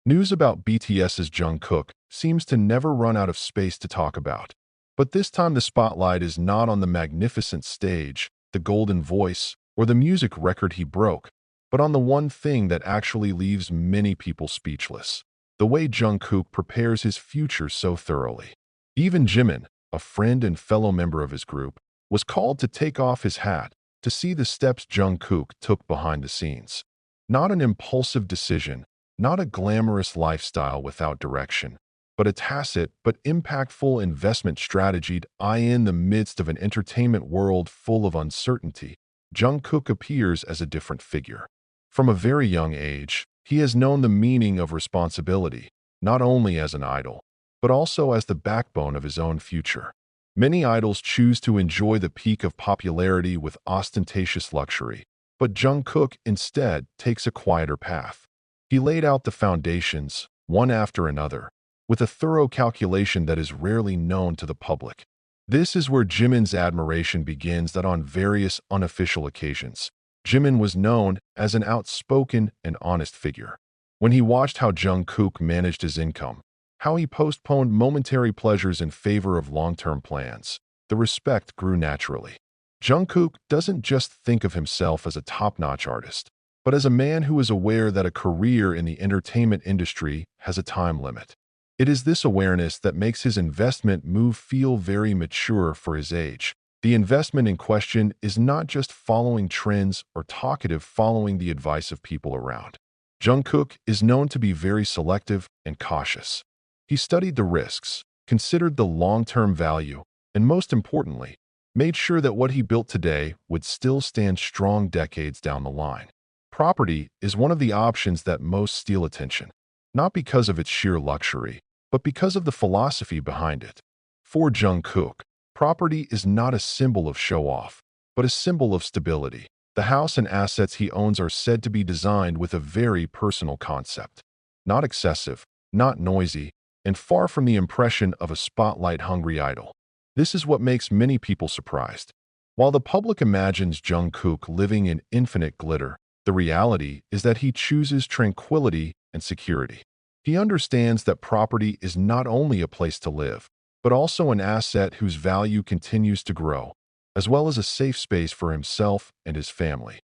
News about BTS's Jungkook seems to never run out of space to talk about. But this time the spotlight is not on the magnificent stage, the golden voice, or the music record he broke, but on the one thing that actually leaves many people speechless: the way Jungkook prepares his future so thoroughly. Even Jimin, a friend and fellow member of his group, was called to take off his hat to see the steps Jungkook took behind the scenes. Not an impulsive decision, not a glamorous lifestyle without direction, but a tacit but impactful investment strategy in the midst of an entertainment world full of uncertainty. Jungkook appears as a different figure. From a very young age, he has known the meaning of responsibility, not only as an idol, but also as the backbone of his own future. Many idols choose to enjoy the peak of popularity with ostentatious luxury, but Jungkook instead takes a quieter path. He laid out the foundations, one after another, with a thorough calculation that is rarely known to the public. This is where Jimin's admiration begins. That on various unofficial occasions, Jimin was known as an outspoken and honest figure. When he watched how Jungkook managed his income, how he postponed momentary pleasures in favor of long-term plans, the respect grew naturally. Jungkook doesn't just think of himself as a top-notch artist, but as a man who is aware that a career in the entertainment industry has a time limit. It is this awareness that makes his investment move feel very mature for his age. The investment in question is not just following trends or talkative following the advice of people around. Jungkook is known to be very selective and cautious. He studied the risks, considered the long-term value, and most importantly, made sure that what he built today would still stand strong decades down the line. Property is one of the options that most steal attention, not because of its sheer luxury, but because of the philosophy behind it. For Jungkook, property is not a symbol of show-off, but a symbol of stability. The house and assets he owns are said to be designed with a very personal concept. Not excessive, not noisy, and far from the impression of a spotlight-hungry idol. This is what makes many people surprised. While the public imagines Jungkook living in infinite glitter, the reality is that he chooses tranquility and security. He understands that property is not only a place to live, but also an asset whose value continues to grow, as well as a safe space for himself and his family.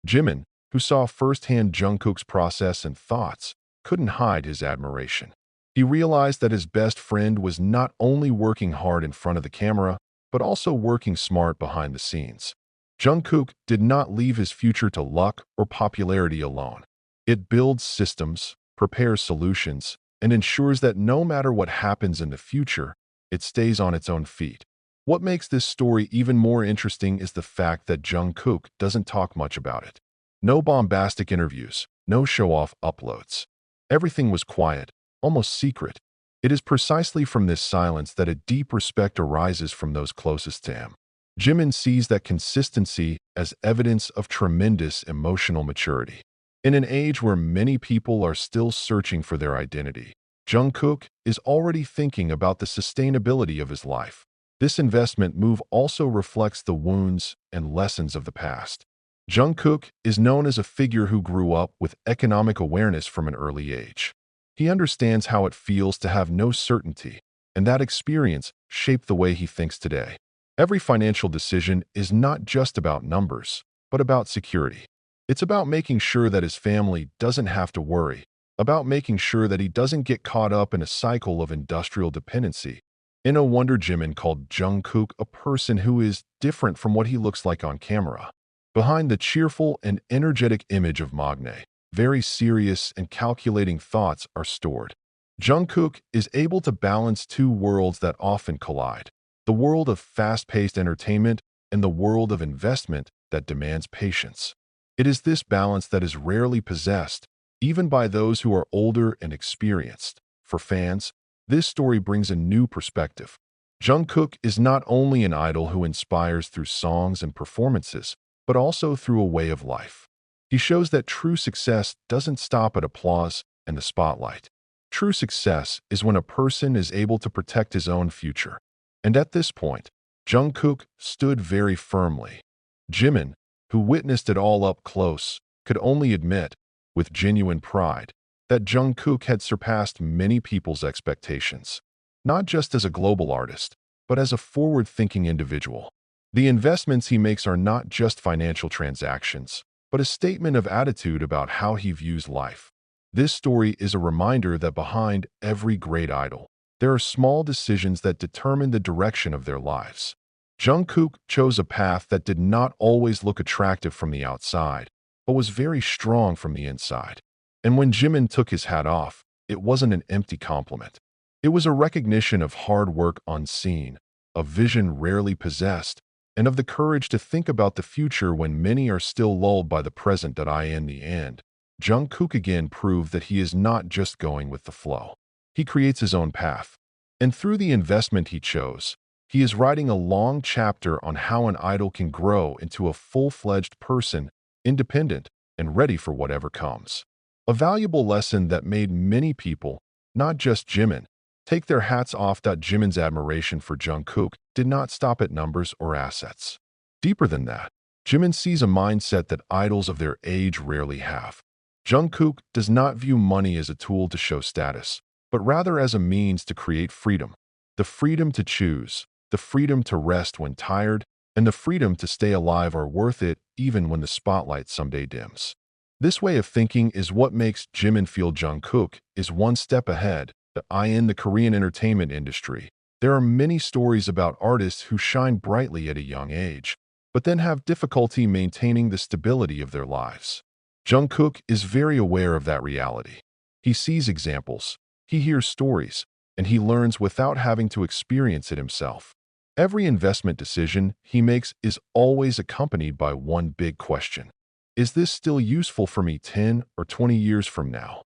Jimin, who saw firsthand Jungkook's process and thoughts, couldn't hide his admiration. He realized that his best friend was not only working hard in front of the camera, but also working smart behind the scenes. Jungkook did not leave his future to luck or popularity alone. It builds systems, prepares solutions, and ensures that no matter what happens in the future, it stays on its own feet. What makes this story even more interesting is the fact that Jungkook doesn't talk much about it. No bombastic interviews, no show-off uploads. Everything was quiet, almost secret. It is precisely from this silence that a deep respect arises from those closest to him. Jimin sees that consistency as evidence of tremendous emotional maturity. In an age where many people are still searching for their identity, Jungkook is already thinking about the sustainability of his life. This investment move also reflects the wounds and lessons of the past. Jungkook is known as a figure who grew up with economic awareness from an early age. He understands how it feels to have no certainty, and that experience shaped the way he thinks today. Every financial decision is not just about numbers, but about security. It's about making sure that his family doesn't have to worry, about making sure that he doesn't get caught up in a cycle of industrial dependency. In No wonder Jimin called Jungkook a person who is different from what he looks like on camera. Behind the cheerful and energetic image of Magne, very serious and calculating thoughts are stored. Jungkook is able to balance two worlds that often collide: the world of fast-paced entertainment and the world of investment that demands patience. It is this balance that is rarely possessed, even by those who are older and experienced. For fans, this story brings a new perspective. Jungkook is not only an idol who inspires through songs and performances, but also through a way of life. He shows that true success doesn't stop at applause and the spotlight. True success is when a person is able to protect his own future. And at this point, Jungkook stood very firmly. Jimin, who witnessed it all up close, could only admit, with genuine pride, that Jungkook had surpassed many people's expectations, not just as a global artist, but as a forward-thinking individual. The investments he makes are not just financial transactions, but a statement of attitude about how he views life. This story is a reminder that behind every great idol, there are small decisions that determine the direction of their lives. Jungkook chose a path that did not always look attractive from the outside, but was very strong from the inside. And when Jimin took his hat off, it wasn't an empty compliment. It was a recognition of hard work unseen, of vision rarely possessed, and of the courage to think about the future when many are still lulled by the present. In the end, Jungkook again proved that he is not just going with the flow. He creates his own path. And through the investment he chose, he is writing a long chapter on how an idol can grow into a full-fledged person, independent and ready for whatever comes. A valuable lesson that made many people, not just Jimin, take their hats off. Jimin's admiration for Jungkook did not stop at numbers or assets. Deeper than that, Jimin sees a mindset that idols of their age rarely have. Jungkook does not view money as a tool to show status, but rather as a means to create freedom. The freedom to choose, the freedom to rest when tired, and the freedom to stay alive are worth it even when the spotlight someday dims. This way of thinking is what makes Jimin feel Jungkook is one step ahead. In the Korean entertainment industry, there are many stories about artists who shine brightly at a young age, but then have difficulty maintaining the stability of their lives. Jungkook is very aware of that reality. He sees examples, he hears stories, and he learns without having to experience it himself. Every investment decision he makes is always accompanied by one big question. Is this still useful for me 10 or 20 years from now?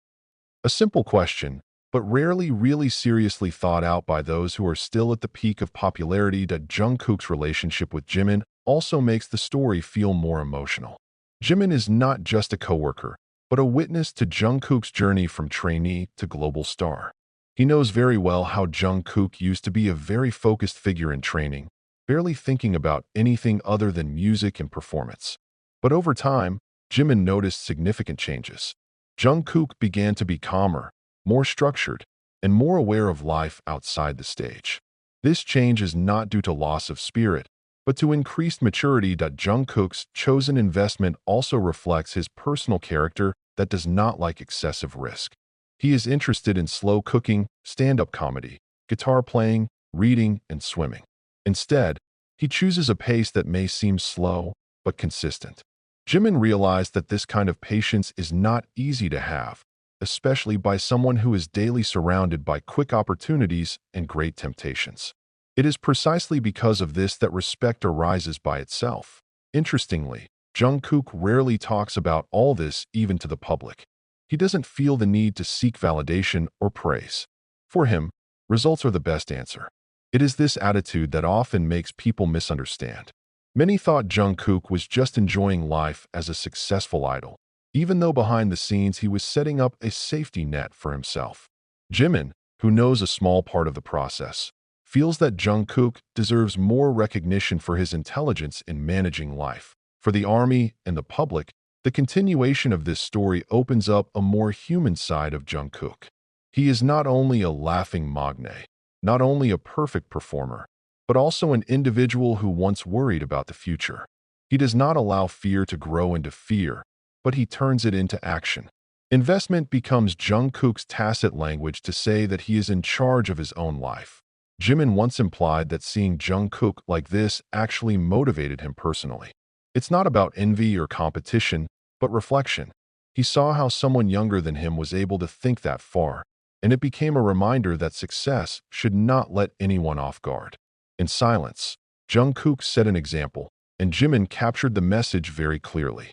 A simple question, but rarely really seriously thought out by those who are still at the peak of popularity. Jungkook's relationship with Jimin also makes the story feel more emotional. Jimin is not just a coworker, but a witness to Jungkook's journey from trainee to global star. He knows very well how Jungkook used to be a very focused figure in training, barely thinking about anything other than music and performance. But over time, Jimin noticed significant changes. Jungkook began to be calmer, more structured, and more aware of life outside the stage. This change is not due to loss of spirit, but to increased maturity. Jungkook's chosen investment also reflects his personal character that does not like excessive risk. He is interested in slow cooking, stand-up comedy, guitar playing, reading, and swimming. Instead, he chooses a pace that may seem slow, but consistent. Jimin realized that this kind of patience is not easy to have, especially by someone who is daily surrounded by quick opportunities and great temptations. It is precisely because of this that respect arises by itself. Interestingly, Jungkook rarely talks about all this even to the public. He doesn't feel the need to seek validation or praise. For him, results are the best answer. It is this attitude that often makes people misunderstand. Many thought Jungkook was just enjoying life as a successful idol, even though behind the scenes he was setting up a safety net for himself. Jimin, who knows a small part of the process, feels that Jungkook deserves more recognition for his intelligence in managing life. For the army and the public, the continuation of this story opens up a more human side of Jungkook. He is not only a laughing magne, not only a perfect performer, but also an individual who once worried about the future. He does not allow fear to grow into fear, but he turns it into action. Investment becomes Jungkook's tacit language to say that he is in charge of his own life. Jimin once implied that seeing Jungkook like this actually motivated him personally. It's not about envy or competition, but reflection. He saw how someone younger than him was able to think that far, and it became a reminder that success should not let anyone off guard. In silence, Jungkook set an example, and Jimin captured the message very clearly.